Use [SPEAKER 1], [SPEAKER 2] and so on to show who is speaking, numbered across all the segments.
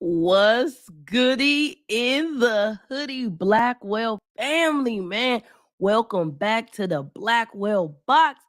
[SPEAKER 1] What's goody in the hoodie Blackwell family, man? Welcome back to the Blackwell Box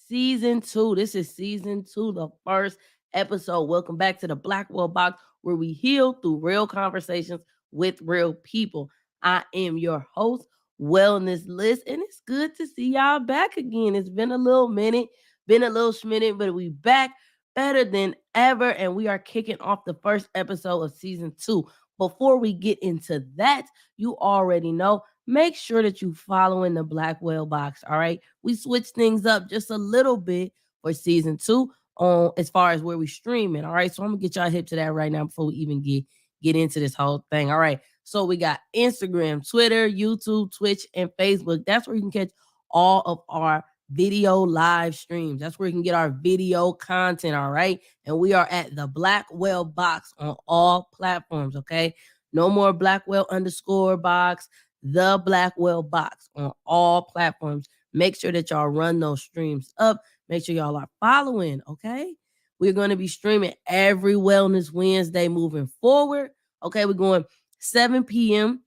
[SPEAKER 1] Season 2. This is Season 2, the first episode. Welcome back to the Blackwell Box, where we heal through real conversations with real people. I am your host, Wellness Liss, and it's good to see y'all back again. It's been a little minute, been a little schminute, but we back better than ever. And we are kicking off the first episode of season 2. Before we get into that, you already know, make sure that you following the Blackwell Box. All right. We switched things up just a little bit for season 2 on as far as where we streaming. All right. So I'm gonna get y'all hip to that right now before we even get into this whole thing. All right. So we got Instagram, Twitter, YouTube, Twitch, and Facebook. That's where you can catch all of our video live streams. That's where you can get our video content, all right? And we are at the Blackwell Box on all platforms, okay? No more Blackwell _ box, the Blackwell Box on all platforms. Make sure that y'all run those streams up. Make sure y'all are following, okay? We're going to be streaming every Wellness Wednesday moving forward, okay? We're going 7 p.m.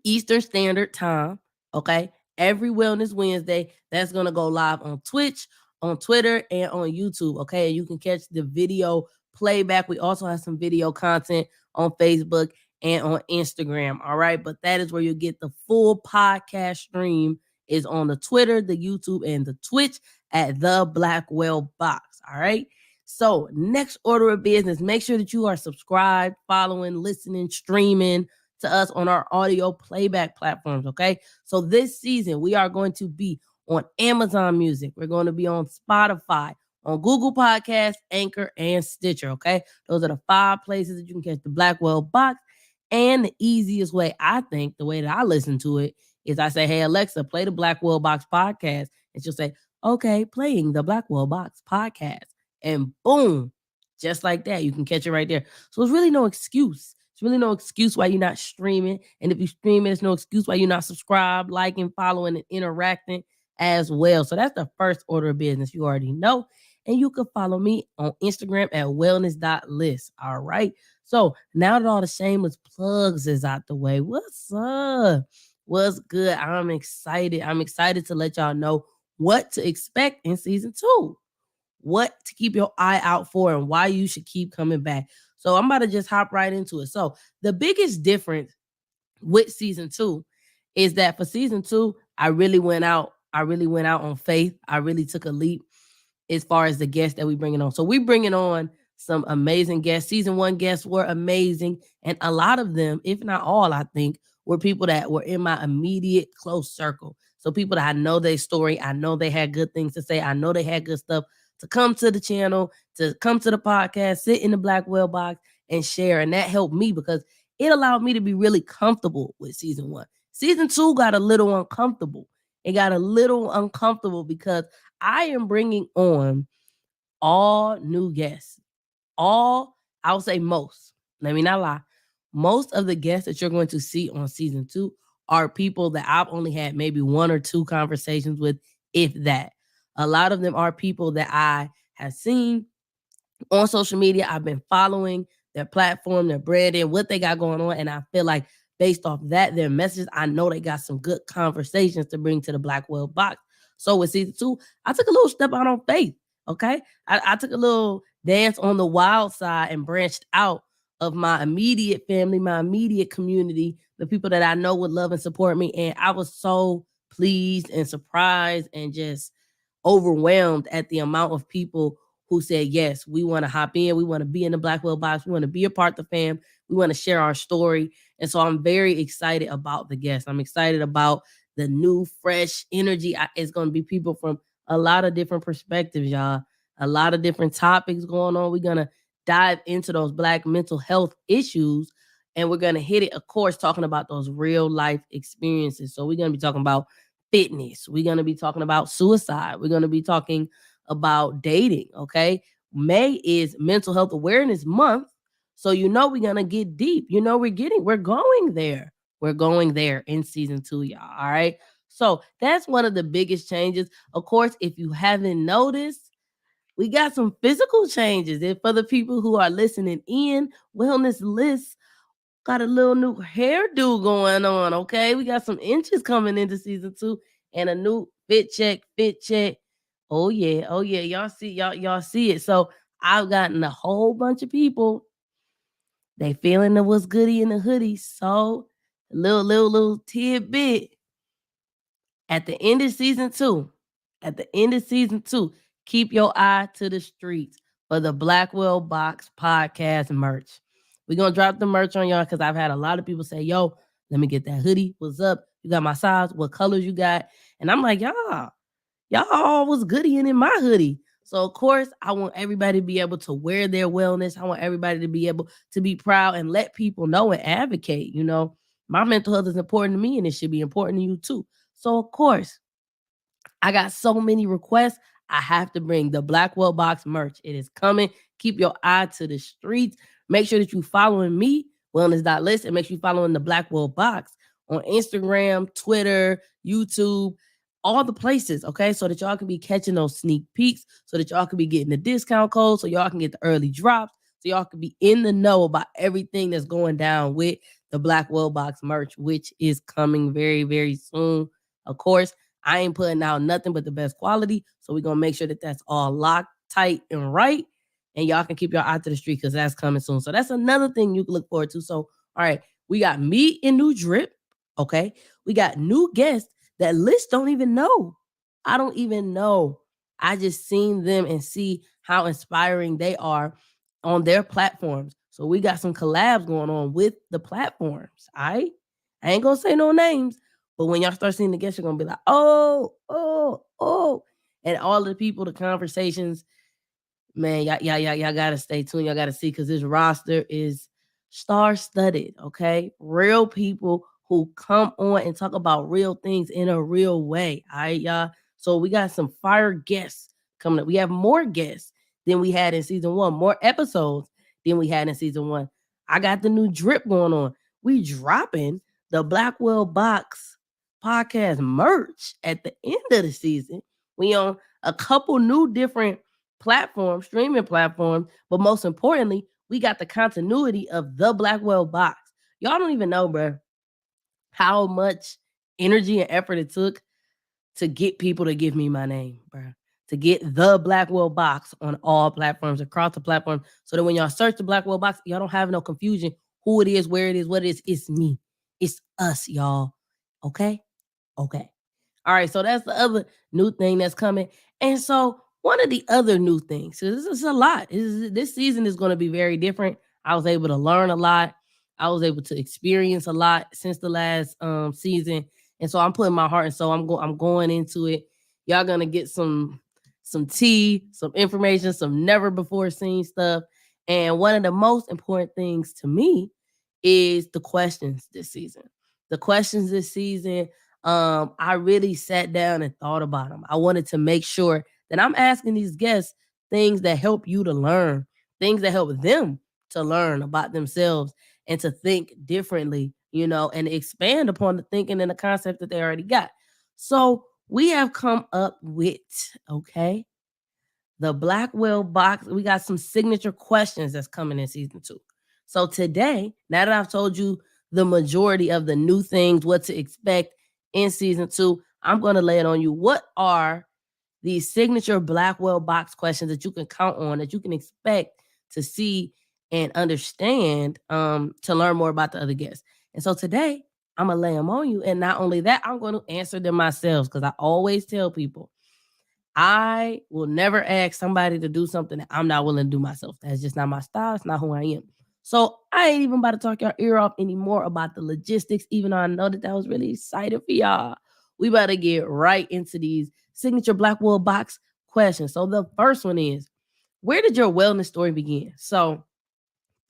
[SPEAKER 1] Eastern Standard Time, okay? Every Wellness Wednesday, that's going to go live on Twitch, on Twitter, and on YouTube, okay? And you can catch the video playback. We also have some video content on Facebook and on Instagram, all right? But that is where you'll get the full podcast stream is on the Twitter, the YouTube, and the Twitch at the Blackwell Box, all right? So next order of business, make sure that you are subscribed, following, listening, streaming to us on our audio playback platforms, okay? So this season, we are going to be on Amazon Music. We're going to be on Spotify, on Google Podcasts, Anchor, and Stitcher, okay? Those are the 5 places that you can catch the Blackwell Box. And the easiest way, I think, the way that I listen to it, is I say, hey, Alexa, play the Blackwell Box podcast. And she'll say, okay, playing the Blackwell Box podcast. And boom, just like that, you can catch it right there. So there's really no excuse. It's really no excuse why you're not streaming. And if you're streaming, there's no excuse why you're not subscribed, liking, following, and interacting as well. So that's the first order of business. You already know. And you can follow me on Instagram at wellness.liss. All right. So now that all the shameless plugs is out the way, what's up? What's good? I'm excited. I'm excited to let y'all know what to expect in season 2, what to keep your eye out for, and why you should keep coming back. So I'm about to just hop right into it. So the biggest difference with season 2 is that for season 2, I really went out on faith. I really took a leap as far as the guests that we bringing on. So we bringing on some amazing guests. Season 1 guests were amazing. And a lot of them, if not all, I think, were people that were in my immediate close circle. So people that I know their story. I know they had good things to say. I know they had good stuff to come to the channel, to come to the podcast, sit in the Blackwell Box and share. And that helped me because it allowed me to be really comfortable with season 1. Season 2 got a little uncomfortable. It got a little uncomfortable because I am bringing on all new guests. I'll say most. Let me not lie. Most of the guests that you're going to see on season 2 are people that I've only had maybe 1 or 2 conversations with, if that. A lot of them are people that I have seen on social media. I've been following their platform, their brand, and what they got going on. And I feel like based off that, their message, I know they got some good conversations to bring to the Blackwell Box. So with season 2, I took a little step out on faith. Okay. I took a little dance on the wild side and branched out of my immediate family, my immediate community, the people that I know would love and support me. And I was so pleased and surprised and just overwhelmed at the amount of people who said, yes, we want to hop in. We want to be in the Blackwell Box. We want to be a part of the fam. We want to share our story. And so I'm very excited about the guests. I'm excited about the new, fresh energy. It's going to be people from a lot of different perspectives, y'all. A lot of different topics going on. We're going to dive into those Black mental health issues. And we're going to hit it, of course, talking about those real life experiences. So we're going to be talking about fitness. We're going to be talking about suicide. We're going to be talking about dating, okay? May is Mental Health Awareness Month. So we're going to get deep. We're going there. We're going there in season 2, y'all, all right? So that's one of the biggest changes. Of course, if you haven't noticed, we got some physical changes. And for the people who are listening in, Wellness Liss got a little new hairdo going on, okay? We got some inches coming into season 2 and a new fit check. Oh yeah, oh yeah. Y'all see it. So I've gotten a whole bunch of people. They feeling the what's goody in the hoodie. So little tidbit at the end of season 2. At the end of season 2, keep your eye to the streets for the Blackwell Box podcast merch. We're gonna drop the merch on y'all because I've had a lot of people say, yo, let me get that hoodie. What's up? You got my size, what colors you got? And I'm like, y'all all was goody in my hoodie. So of course, I want everybody to be able to wear their wellness. I want everybody to be able to be proud and let people know and advocate. You know, my mental health is important to me and it should be important to you too. So of course, I got so many requests. I have to bring the Blackwell Box merch. It is coming. Keep your eye to the streets. Make sure that you following me, wellness.list, and make sure you following the Blackwell Box on Instagram, Twitter, YouTube, all the places, okay? So that y'all can be catching those sneak peeks, so that y'all can be getting the discount code, so y'all can get the early drops, so y'all can be in the know about everything that's going down with the Blackwell Box merch, which is coming very, very soon. Of course, I ain't putting out nothing but the best quality. So we're going to make sure that that's all locked, tight, and right. And y'all can keep your eye to the street because that's coming soon. So that's another thing you can look forward to. So, all right, we got me in new drip. Okay. We got new guests that Liss don't even know. I don't even know. I just seen them and see how inspiring they are on their platforms. So we got some collabs going on with the platforms. All right. I ain't going to say no names. But when y'all start seeing the guests, you're gonna be like, oh. And all the people, the conversations, man, y'all gotta stay tuned. Y'all gotta see because this roster is star-studded, okay? Real people who come on and talk about real things in a real way. All right, y'all. So we got some fire guests coming up. We have more guests than we had in season 1, more episodes than we had in season 1. I got the new drip going on. We dropping the Blackwell Box podcast merch at the end of the season. We on a couple new different platforms, streaming platforms, but most importantly, we got the continuity of the Blackwell Box. Y'all don't even know, bro, how much energy and effort it took to get people to give me my name, bro. To get the Blackwell Box on all platforms, across the platform, so that when y'all search the Blackwell Box, y'all don't have no confusion who it is, where it is, what it is. It's me. It's us, y'all. Okay? Okay. All right. So that's the other new thing that's coming. And so one of the other new things, so this is a lot. This season is going to be very different. I was able to learn a lot. I was able to experience a lot since the last season. And so I'm putting my heart and soul. I'm going into it. Y'all gonna get some tea, some information, some never before seen stuff. And one of the most important things to me is the questions this season. The questions this season, I really sat down and thought about them. I wanted to make sure that I'm asking these guests things that help you to learn, things that help them to learn about themselves and to think differently, you know, and expand upon the thinking and the concept that they already got. So we have come up with, okay, the Blackwell Box. We got some signature questions that's coming in season 2. So today, now that I've told you the majority of the new things, what to expect in season 2, I'm going to lay it on you. What are these signature Blackwell Box questions that you can count on, that you can expect to see and understand to learn more about the other guests? And so today, I'm going to lay them on you. And not only that, I'm going to answer them myself because I always tell people, I will never ask somebody to do something that I'm not willing to do myself. That's just not my style. It's not who I am. So I ain't even about to talk your ear off anymore about the logistics, even though I know that was really exciting for y'all. We about to get right into these signature Blackwell Box questions. So the first one is, where did your wellness story begin? So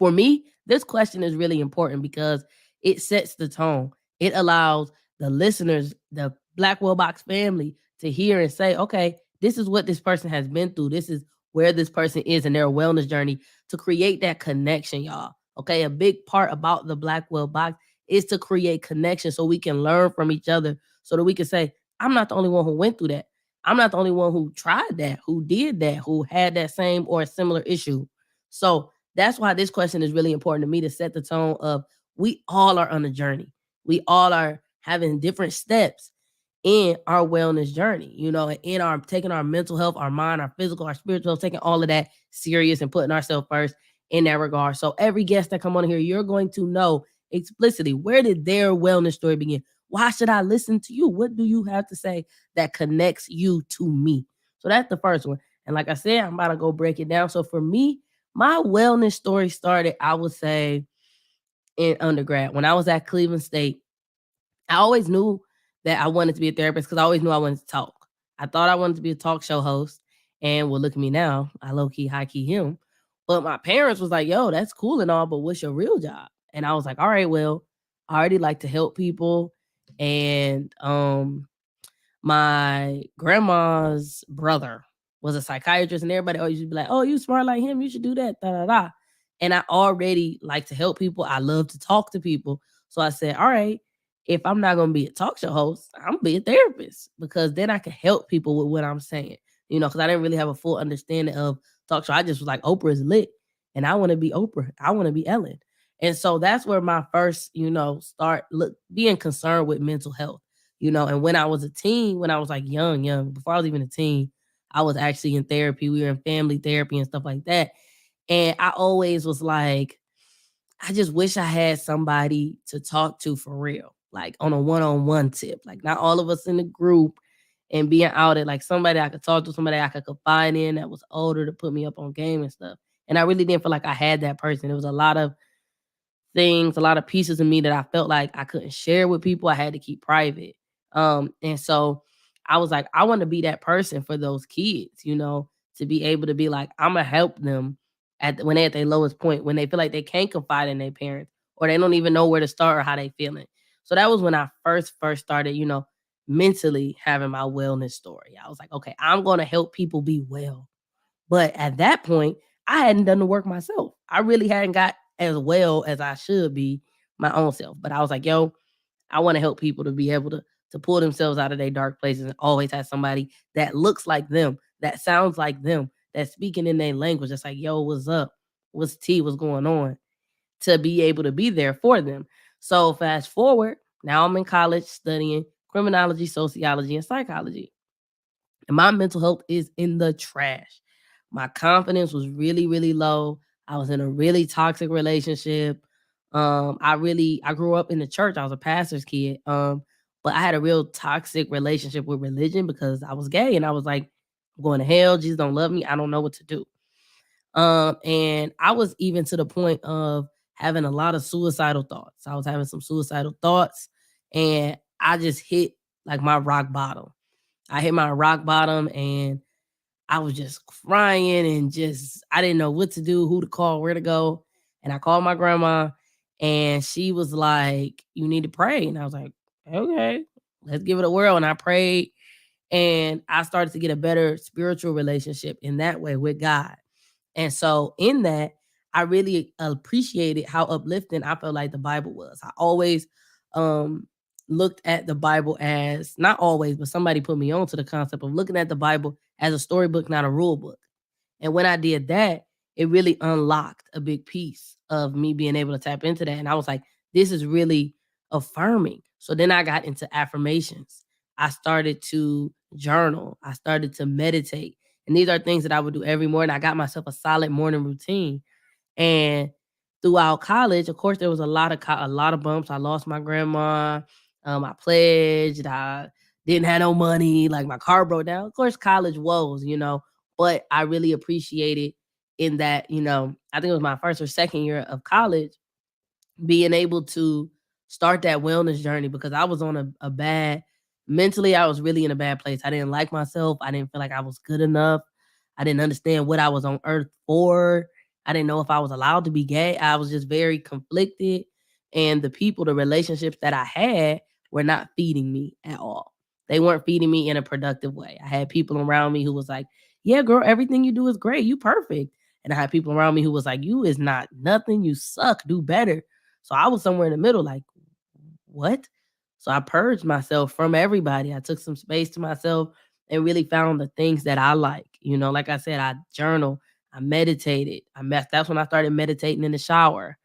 [SPEAKER 1] for me, this question is really important because it sets the tone. It allows the listeners, the Blackwell Box family, to hear and say, okay, this is what this person has been through. This is where this person is in their wellness journey, to create that connection, y'all. Okay, a big part about the Blackwell Box is to create connection so we can learn from each other, so that we can say, I'm not the only one who went through that. I'm not the only one who tried that, who did that, who had that same or a similar issue. So that's why this question is really important to me, to set the tone of we all are on a journey. We all are having different steps in our wellness journey, in our taking our mental health, our mind, our physical, our spiritual, taking all of that serious and putting ourselves first in that regard. So every guest that come on here, you're going to know explicitly, where did their wellness story begin? Why should I listen to you? What do you have to say that connects you to me? So that's the first one. And like I said, I'm about to go break it down. So for me, my wellness story started, I would say, in undergrad. When I was at Cleveland State, I always knew that I wanted to be a therapist because I always knew I wanted to talk. I thought I wanted to be a talk show host. And well, look at me now. I low key, high key him. But my parents was like, yo, that's cool and all, but what's your real job? And I was like, all right, well, I already like to help people. And my grandma's brother was a psychiatrist, and everybody always used to be like, "Oh, you smart like him. You should do that." Da da da. And I already like to help people. I love to talk to people. So I said, "All right, if I'm not gonna be a talk show host, I'm gonna be a therapist because then I can help people with what I'm saying." Because I didn't really have a full understanding of talk show. I just was like, Oprah is lit, and I want to be Oprah. I want to be Ellen. And so that's where my first, start being concerned with mental health. And when I was a teen, when I was like young, before I was even a teen, I was actually in therapy. We were in family therapy and stuff like that. And I always was like, I just wish I had somebody to talk to for real, like on a one-on-one tip, like not all of us in the group and being out at like somebody I could talk to, somebody I could confide in that was older to put me up on game and stuff. And I really didn't feel like I had that person. It was a lot of things, a lot of pieces of me that I felt like I couldn't share with people. I had to keep private. And so I was like, I want to be that person for those kids, to be able to be like, I'm gonna help them when they're at their lowest point, when they feel like they can't confide in their parents or they don't even know where to start or how they feeling. So that was when I first started, mentally having my wellness story. I was like, okay, I'm gonna help people be well. But at that point, I hadn't done the work myself. I really hadn't got as well as I should be my own self. But I was like, yo, I want to help people to be able to pull themselves out of their dark places and always have somebody that looks like them, that sounds like them, that's speaking in their language. That's like, yo, what's up? What's tea? What's going on? To be able to be there for them. So fast forward, now I'm in college studying criminology, sociology, and psychology. And my mental health is in the trash. My confidence was really, really low. I was in a really toxic relationship. I grew up in the church. I was a pastor's kid. But I had a real toxic relationship with religion because I was gay and I was like, I'm going to hell. Jesus don't love me. I don't know what to do. And I was even to the point of having a lot of suicidal thoughts. I was having some suicidal thoughts and I just hit like my rock bottom. I hit my rock bottom and I was just crying and just I didn't know what to do, who to call, where to go. And I called my grandma and she was like, "You need to pray." And I was like, "Okay, let's give it a whirl." And I prayed and I started to get a better spiritual relationship in that way with God. And so in that, I really appreciated how uplifting I felt like the Bible was. I always um looked at the Bible as, not always, but somebody put me on to the concept of looking at the Bible as a storybook, not a rule book. And when I did that, it really unlocked a big piece of me being able to tap into that. And I was like, this is really affirming. So then I got into affirmations. I started to journal. I started to meditate. And these are things that I would do every morning. I got myself a solid morning routine. And throughout college, of course, there was a lot of bumps. I lost my grandma. I pledged. I didn't have no money. Like my car broke down. Of course, college woes. But I really appreciated in that, I think it was my first or second year of college, being able to start that wellness journey because I was on a bad mentally, I was really in a bad place. I didn't like myself. I didn't feel like I was good enough. I didn't understand what I was on earth for. I didn't know if I was allowed to be gay. I was just very conflicted. And the relationships that I had were not feeding me at all. They weren't feeding me in a productive way. I had people around me who was like, yeah, girl, everything you do is great. You perfect. And I had people around me who was like, you is not nothing. You suck. Do better. So I was somewhere in the middle, like, what? So I purged myself from everybody. I took some space to myself and really found the things that I like. Like I said, I journal, I meditated. That's when I started meditating in the shower.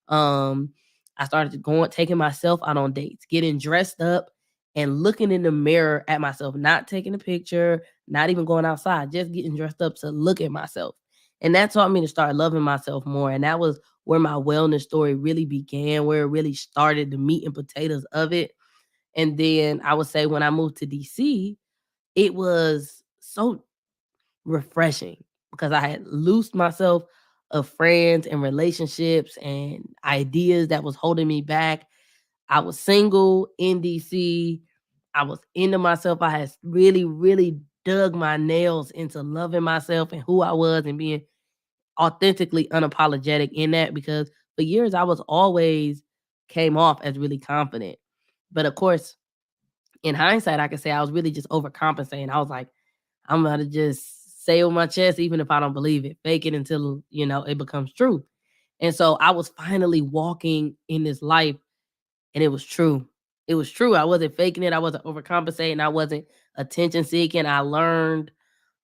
[SPEAKER 1] Um, I started going taking myself out on dates, getting dressed up and looking in the mirror at myself, not taking a picture, not even going outside, just getting dressed up to look at myself. And that taught me to start loving myself more. And that was where my wellness story really began, where it really started, the meat and potatoes of it. And then I would say when I moved to DC, it was so refreshing because I had loosed myself of friends and relationships and ideas that was holding me back. I was single in DC. I was into myself. I had really, really dug my nails into loving myself and who I was and being authentically unapologetic in that, because for years I was always came off as really confident. But of course, in hindsight, I could say I was really just overcompensating. I was like, I'm gonna just say with my chest, even if I don't believe it, fake it until it becomes true. And so I was finally walking in this life, and it was true. It was true. I wasn't faking it. I wasn't overcompensating. I wasn't attention seeking. I learned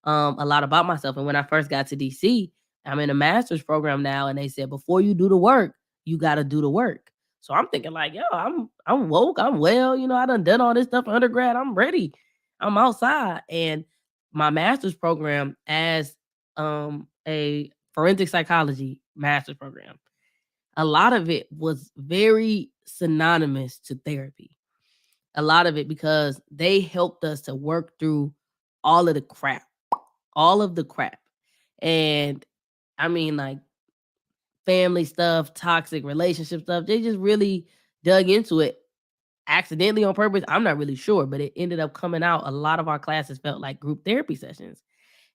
[SPEAKER 1] a lot about myself. And when I first got to DC, I'm in a master's program now, and they said before you do the work, you got to do the work. So I'm thinking like, yo, I'm woke, I'm well, I done all this stuff for undergrad, I'm ready, I'm outside. And my master's program as a forensic psychology master's program, a lot of it was very synonymous to therapy. A lot of it because they helped us to work through all of the crap, all of the crap. And I mean, like family stuff, toxic relationship stuff, they just really dug into it accidentally on purpose. I'm not really sure, but it ended up coming out. A lot of our classes felt like group therapy sessions.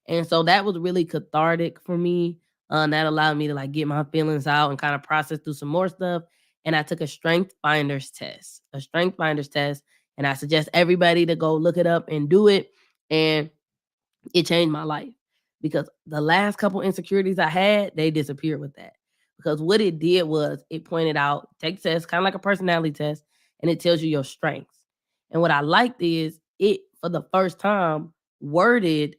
[SPEAKER 1] And so that was really cathartic for me. That allowed me to like get my feelings out and kind of process through some more stuff. And I took a strength finders test. And I suggest everybody to go look it up and do it. And it changed my life because the last couple insecurities I had, they disappeared with that. Because what it did was it pointed out, take tests, kind of like a personality test, and it tells you your strengths. And what I liked is it, for the first time, worded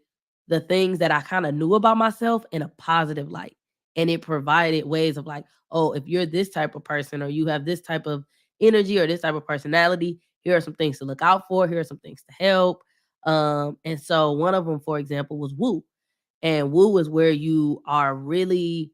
[SPEAKER 1] the things that I kind of knew about myself in a positive light. And it provided ways of like, oh, if you're this type of person or you have this type of energy or this type of personality, here are some things to look out for. Here are some things to help. And so one of them, for example, was woo. And woo is where you are really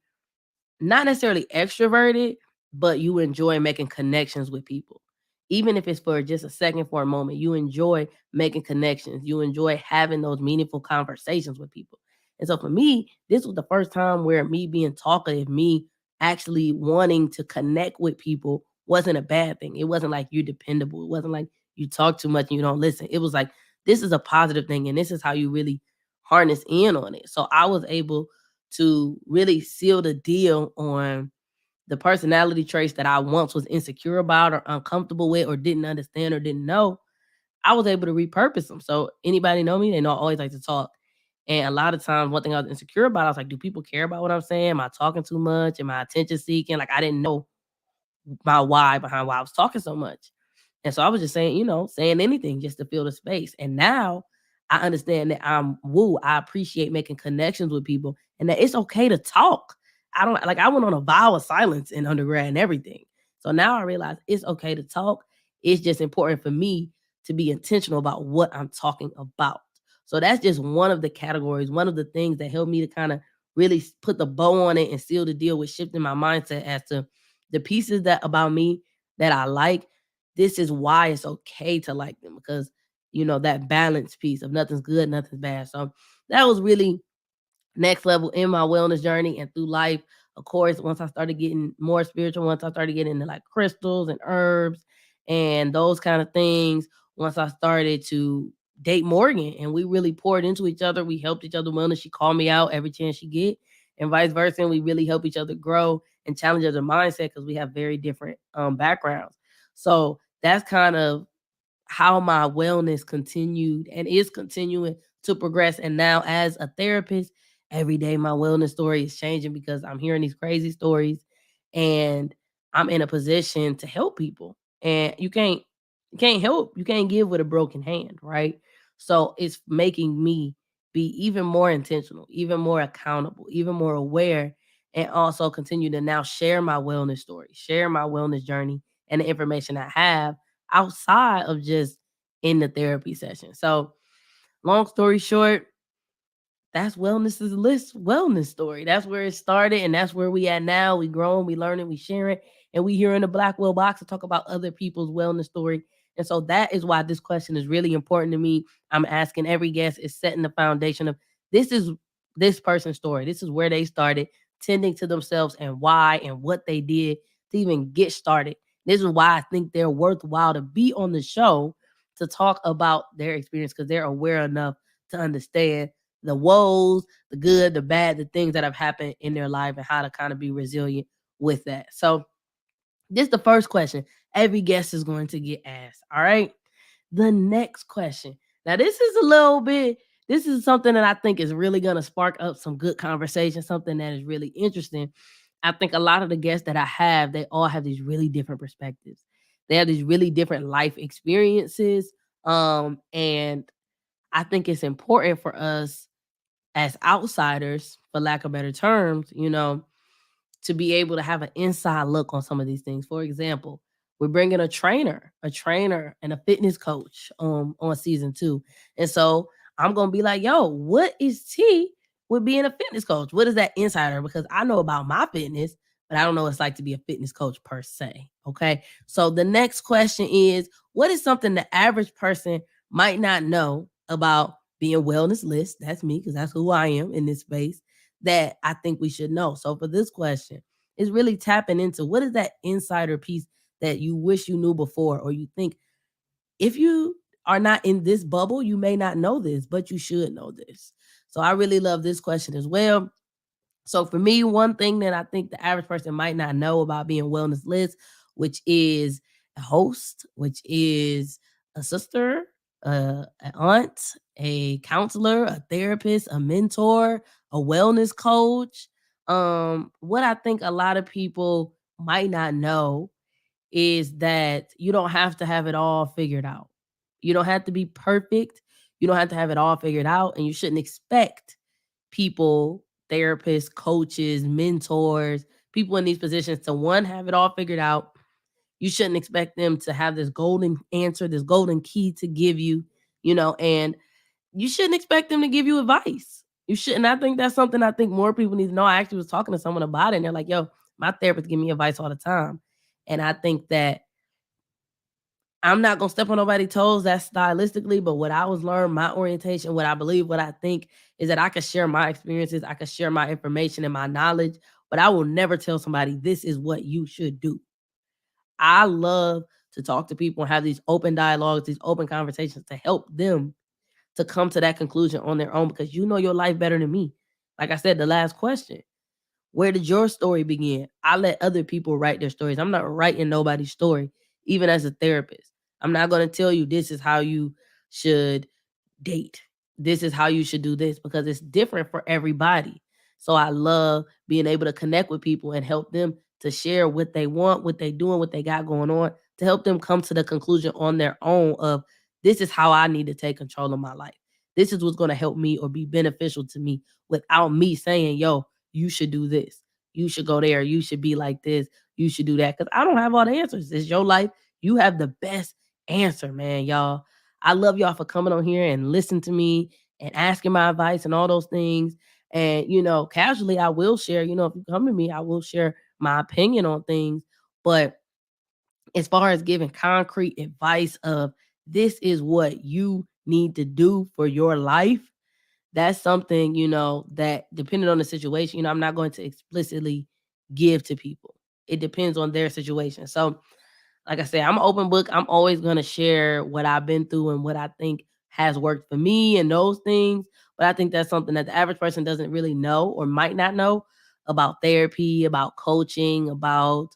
[SPEAKER 1] not necessarily extroverted, but you enjoy making connections with people. Even if it's for just a second, for a moment, you enjoy making connections. You enjoy having those meaningful conversations with people. And so for me, this was the first time where me being talkative, me actually wanting to connect with people wasn't a bad thing. It wasn't like you're dependable. It wasn't like you talk too much and you don't listen. It was like, this is a positive thing. And this is how you really harness in on it. So I was able to really seal the deal on the personality traits that I once was insecure about or uncomfortable with or didn't understand or didn't know. I was able to repurpose them. So anybody know me, they know I always like to talk. And a lot of times, one thing I was insecure about, I was like, do people care about what I'm saying? Am I talking too much? Am I attention seeking? Like I didn't know my why behind why I was talking so much. And so I was just saying, saying anything just to fill the space. And now I understand that I'm woo. I appreciate making connections with people and that it's okay to talk. I went on a vow of silence in undergrad and everything. So now I realize it's okay to talk. It's just important for me to be intentional about what I'm talking about. So that's just one of the categories, one of the things that helped me to kind of really put the bow on it and seal the deal with shifting my mindset as to the pieces that about me that I like. This is why it's okay to like them because that balance piece of nothing's good, nothing's bad. So that was really next level in my wellness journey and through life. Of course, once I started getting more spiritual, once I started getting into like crystals and herbs and those kind of things, once I started to date Morgan and we really poured into each other, we helped each other wellness. She called me out every chance she get and vice versa. And we really help each other grow and challenge other mindset because we have very different backgrounds. So that's kind of how my wellness continued and is continuing to progress. And now, as a therapist, every day my wellness story is changing because I'm hearing these crazy stories and I'm in a position to help people. And you can't help, you can't give with a broken hand, right? So it's making me be even more intentional, even more accountable, even more aware, and also continue to now share my wellness story, share my wellness journey and the information I have outside of just in the therapy session. So, long story short, that's Wellness's List wellness story. That's where it started, and that's where we at now. We growing, we learning, we sharing, and we here in the Blackwell box to talk about other people's wellness story. And so that is why this question is really important to me. I'm asking every guest is setting the foundation of this is this person's story. This is where they started tending to themselves and why and what they did to even get started. This is why I think they're worthwhile to be on the show to talk about their experience because they're aware enough to understand the woes, the good, the bad, the things that have happened in their life and how to kind of be resilient with that. So, this is the first question every guest is going to get asked. All right. The next question. Now, this is a little bit, this is something that I think is really going to spark up some good conversation, something that is really interesting. I think a lot of the guests that I have, they all have these really different perspectives. They have these really different life experiences. And I think it's important for us as outsiders, for lack of better terms, to be able to have an inside look on some of these things. For example, we're bringing a trainer and a fitness coach on season 2. And so I'm going to be like, "Yo, what is T with being a fitness coach? What is that insider because I know about my fitness, but I don't know what it's like to be a fitness coach per se." Okay? So the next question is, what is something the average person might not know about being wellness list? That's me because that's who I am in this space that I think we should know. So for this question, is really tapping into what is that insider piece that you wish you knew before, or you think if you are not in this bubble, you may not know this, but you should know this. So I really love this question as well. So for me, one thing that I think the average person might not know about being wellness list, which is a host, which is a sister, an aunt, a counselor, a therapist, a mentor, a wellness coach. What I think a lot of people might not know is that you don't have to have it all figured out. You don't have to be perfect. You don't have to have it all figured out, and you shouldn't expect people, therapists, coaches, mentors, people in these positions to one have it all figured out. You shouldn't expect them to have this golden answer, this golden key to give you, and you shouldn't expect them to give you advice. You shouldn't. I think that's something I think more people need to know. I actually was talking to someone about it and they're like, "Yo, my therapist give me advice all the time." And I think that I'm not gonna step on nobody's toes. That's stylistically, but what I was learned, my orientation, what I believe, what I think is that I can share my experiences, I can share my information and my knowledge, but I will never tell somebody this is what you should do. I love to talk to people and have these open dialogues, these open conversations to help them to come to that conclusion on their own because you know your life better than me. Like I said, the last question. Where did your story begin? I let other people write their stories. I'm not writing nobody's story, even as a therapist. I'm not going to tell you this is how you should date. This is how you should do this because it's different for everybody. So I love being able to connect with people and help them to share what they want, what they doing, what they got going on, to help them come to the conclusion on their own of this is how I need to take control of my life. This is what's going to help me or be beneficial to me without me saying, "Yo, you should do this. You should go there. You should be like this. You should do that." Because I don't have all the answers. It's your life. You have the best answer, man, y'all. I love y'all for coming on here and listening to me and asking my advice and all those things. And, casually, I will share, if you come to me, I will share my opinion on things. But as far as giving concrete advice of this is what you need to do for your life, that's something, that depending on the situation, I'm not going to explicitly give to people. It depends on their situation. So like I said, I'm an open book. I'm always going to share what I've been through and what I think has worked for me and those things. But I think that's something that the average person doesn't really know or might not know about therapy, about coaching, about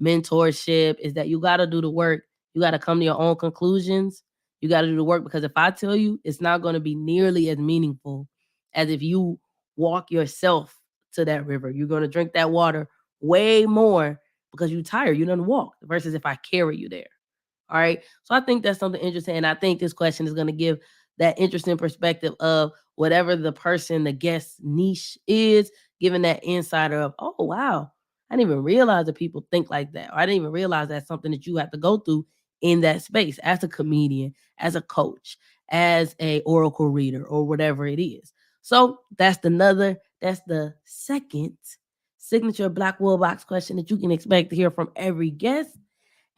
[SPEAKER 1] mentorship is that you got to do the work. You got to come to your own conclusions. You got to do the work because if I tell you, it's not going to be nearly as meaningful as if you walk yourself to that river. You're going to drink that water way more because you're tired. You don't walk versus if I carry you there. All right. So I think that's something interesting. And I think this question is going to give that interesting perspective of whatever the person, the guest niche is, giving that insider of, oh wow, I didn't even realize that people think like that. Or I didn't even realize that's something that you have to go through in that space as a comedian, as a coach, as a oracle reader, or whatever it is. So that's the second signature Black Will Box question that you can expect to hear from every guest.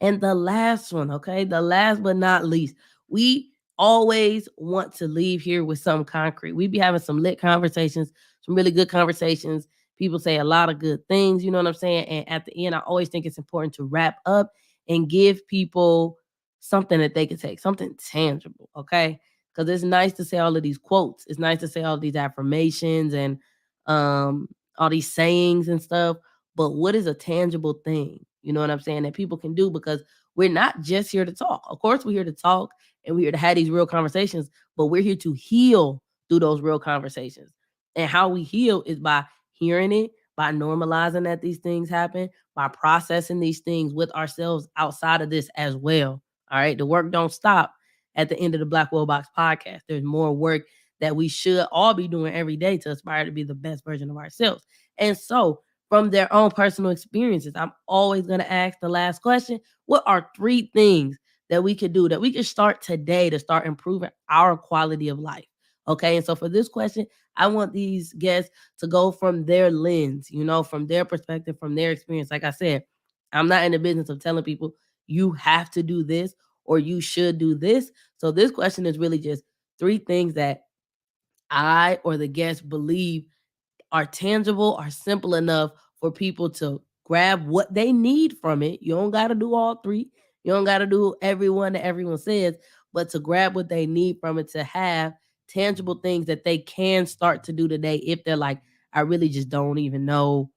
[SPEAKER 1] And the last one, okay, the last but not least, we always want to leave here with some concrete. We be having some lit conversations, some really good conversations. People say a lot of good things, you know what I'm saying? And at the end, I always think it's important to wrap up and give people something that they can take, something tangible, okay? Because it's nice to say all of these quotes. It's nice to say all these affirmations and um all these sayings and stuff. But what is a tangible thing? You know what I'm saying? That people can do, because we're not just here to talk. Of course, we're here to talk and we're here to have these real conversations, but we're here to heal through those real conversations. And how we heal is by hearing it, by normalizing that these things happen, by processing these things with ourselves outside of this as well. All right. The work don't stop at the end of the Black Will Box podcast. There's more work that we should all be doing every day to aspire to be the best version of ourselves. And so, from their own personal experiences, I'm always going to ask the last question: what are three things that we could do, that we could start today to start improving our quality of life? Okay. And so, for this question, I want these guests to go from their lens, from their perspective, from their experience. Like I said, I'm not in the business of telling people you have to do this or you should do this. So, this question is really just three things that I or the guest believe are tangible, are simple enough for people to grab what they need from it. You don't got to do all three. You don't got to do everyone that everyone says, but to grab what they need from it, to have tangible things that they can start to do today if they're like, I really just don't even know.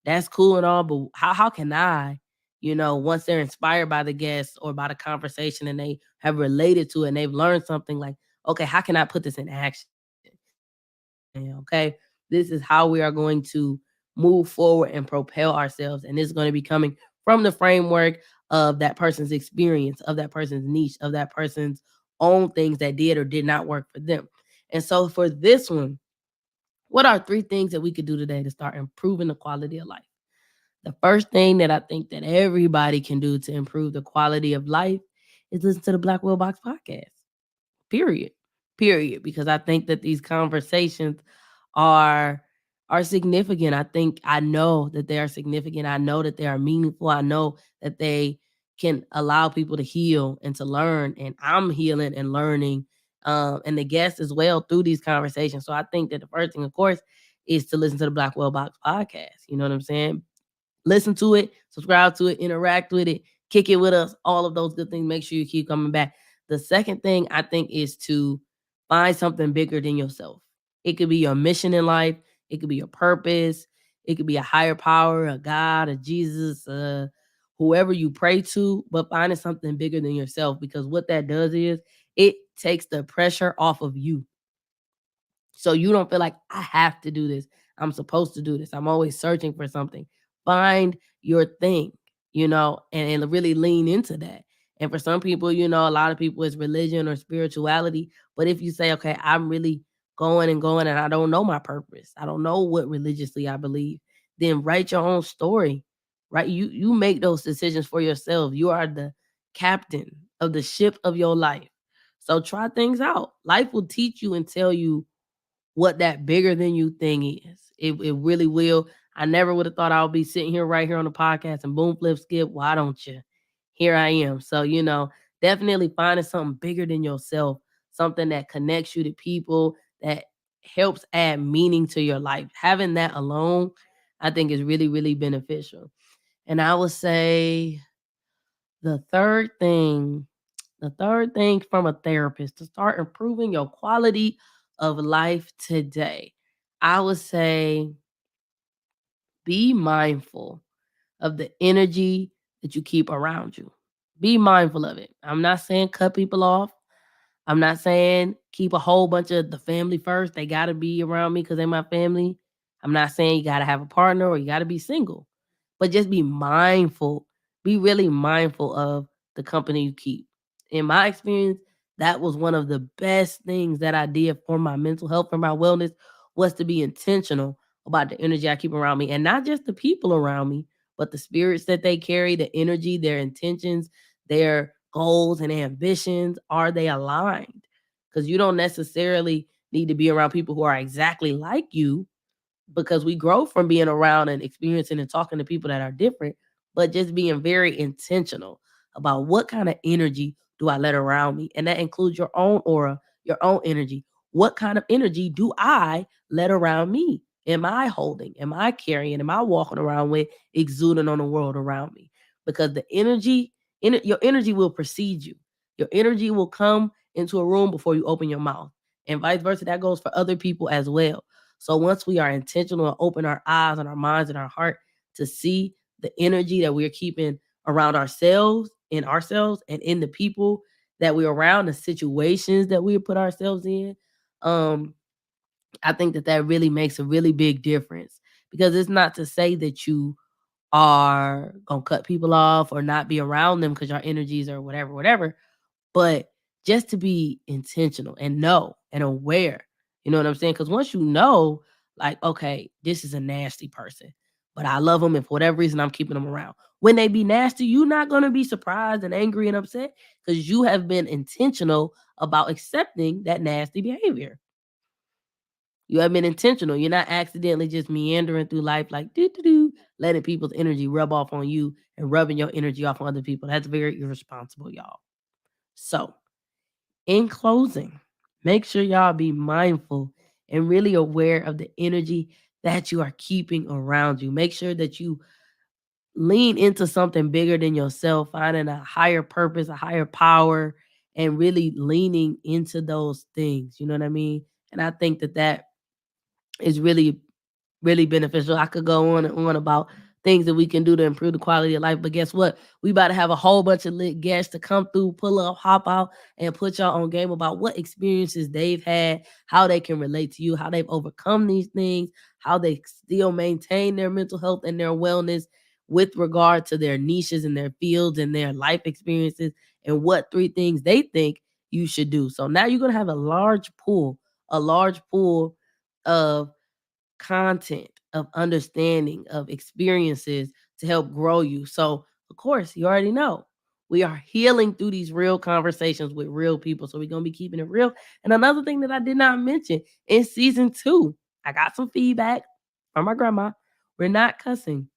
[SPEAKER 1] That's cool and all, but how can I, once they're inspired by the guests or by the conversation and they have related to it and they've learned something, like, okay, how can I put this in action? This is the plan, okay? This is how we are going to move forward and propel ourselves. And this is going to be coming from the framework of that person's experience, of that person's niche, of that person's own things that did or did not work for them. And so for this one, what are three things that we could do today to start improving the quality of life? The first thing that I think that everybody can do to improve the quality of life is listen to the Black Will Box podcast. Period. Period. Because I think that these conversations are are significant. I know that they are significant. I know that they are meaningful. I know that they can allow people to heal and to learn. And I'm healing and learning. And the guests as well through these conversations. So I think that the first thing, of course, is to listen to the Black Well Box podcast. You know what I'm saying? Listen to it, subscribe to it, interact with it, kick it with us, all of those good things. Make sure you keep coming back. The second thing I think is to find something bigger than yourself. It could be your mission in life, it could be your purpose, it could be a higher power, a God, a Jesus, whoever you pray to, but finding something bigger than yourself, because what that does is it takes the pressure off of you. So you don't feel like I have to do this. I'm supposed to do this. I'm always searching for something. Find your thing, and really lean into that. And for some people, a lot of people it's religion or spirituality. But if you say, okay, I'm really going and going and I don't know my purpose, I don't know what religiously I believe, then write your own story. Right? You make those decisions for yourself. You are the captain of the ship of your life. So try things out. Life will teach you and tell you what that bigger than you thing is. It really will. I never would have thought I would be sitting here right here on the podcast and boom, flip, skip. Why don't you? Here I am. So, definitely finding something bigger than yourself, something that connects you to people, that helps add meaning to your life. Having that alone, I think is really, really beneficial. And I would say the third thing, from a therapist to start improving your quality of life today, I would say be mindful of the energy that you keep around you. Be mindful of it. I'm not saying cut people off. I'm not saying keep a whole bunch of the family first. They got to be around me because they're my family. I'm not saying you got to have a partner or you got to be single, but just be mindful. Be really mindful of the company you keep. In my experience, That was one of the best things that I did for my mental health, for my wellness, was to be intentional about the energy I keep around me, and not just the people around me, but the spirits that they carry, the energy, their intentions, their goals and ambitions. Are they aligned? Because you don't necessarily need to be around people who are exactly like you, because we grow from being around and experiencing and talking to people that are different, but just being very intentional about what kind of energy do I let around me. And that includes your own aura, your own energy. What kind of energy do I let around me? Am I holding? Am I carrying? Am I walking around with, exuding on the world around me? Because the energy, your energy will precede you. Your energy will come into a room before you open your mouth. And vice versa. That goes for other people as well. So once we are intentional and open our eyes and our minds and our heart to see the energy that we're keeping around ourselves and in the people that we're around, the situations that we put ourselves in, um, I think that that really makes a really big difference, because it's not to say that you are gonna cut people off or not be around them because your energies are whatever, whatever, but just to be intentional and know and aware. You know what I'm saying? Because once you know, like, okay, this is a nasty person, but I love them, and for whatever reason, I'm keeping them around. When they be nasty, you're not going to be surprised and angry and upset, because you have been intentional about accepting that nasty behavior. You have been intentional. You're not accidentally just meandering through life like doo doo doo, letting people's energy rub off on you and rubbing your energy off on other people. That's very irresponsible, y'all. So, in closing, make sure y'all be mindful and really aware of the energy that you are keeping around you. Make sure that you lean into something bigger than yourself, finding a higher purpose, a higher power, and really leaning into those things. You know what I mean? And I think that that is really beneficial. I could go on and on about things that we can do to improve the quality of life. But guess what? We about to have a whole bunch of lit guests to come through, pull up, hop out, and put y'all on game about what experiences they've had, how they can relate to you, how they've overcome these things, how they still maintain their mental health and their wellness with regard to their niches and their fields and their life experiences, and what 3 things they think you should do. So now you're gonna have a large pool of content, of understanding, of experiences to help grow you. So, of course, you already know we are healing through these real conversations with real people. So, we're going to be keeping it real. And another thing that I did not mention, in season 2, I got some feedback from my grandma. We're not cussing.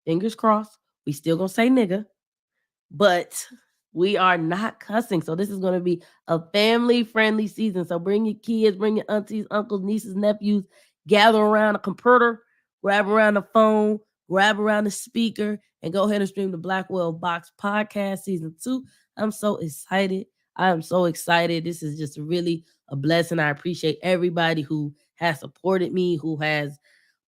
[SPEAKER 1] Fingers crossed. We still going to say nigga, but we are not cussing. So this is going to be a family friendly season. So bring your kids, bring your aunties, uncles, nieces, nephews, gather around a computer, grab around the phone, grab around the speaker, and go ahead and stream the Blackwell Box podcast season 2. I'm so excited. I am so excited. This is just really a blessing. I appreciate everybody who has supported me, who has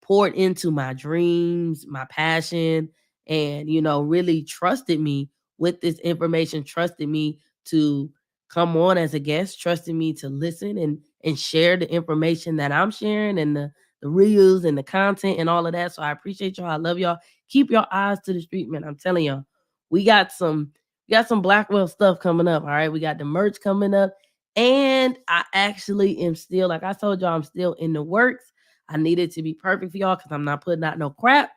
[SPEAKER 1] poured into my dreams, my passion, and really trusted me with this information, trusted me to come on as a guest, trusted me to listen and share the information that I'm sharing, and the reels and the content and all of that. So I appreciate y'all. I love y'all. Keep your eyes to the street, man. I'm telling y'all, we got some Blackwell stuff coming up. All right. We got the merch coming up. And I actually am still, like I told y'all, I'm still in the works. I need it to be perfect for y'all because I'm not putting out no crap,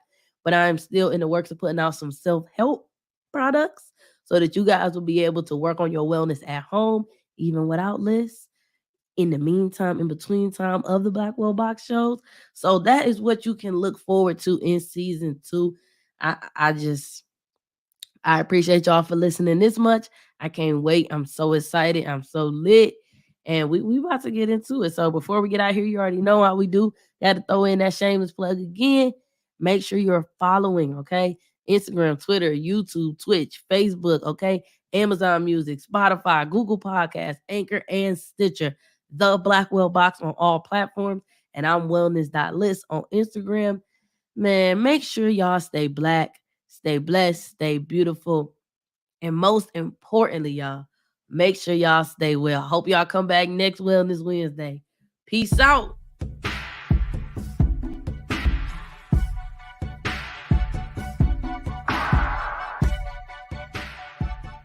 [SPEAKER 1] but I'm still in the works of putting out some self-help products so that you guys will be able to work on your wellness at home, even without Liss, in the meantime, in between time of the Blackwell Box shows. So that is what you can look forward to in season 2. I appreciate y'all for listening this much. I can't wait. I'm so excited. I'm so lit. And we about to get into it. So before we get out here, you already know how we do. Got to throw in that shameless plug again. Make sure you're following, okay? Instagram, Twitter, YouTube, Twitch, Facebook, okay? Amazon Music, Spotify, Google Podcasts, Anchor, and Stitcher. The Blackwell Box on all platforms. And I'm wellness.list on Instagram. Man, make sure y'all stay black, stay blessed, stay beautiful, and most importantly, y'all, make sure y'all stay well. Hope y'all come back next Wellness Wednesday. Peace out.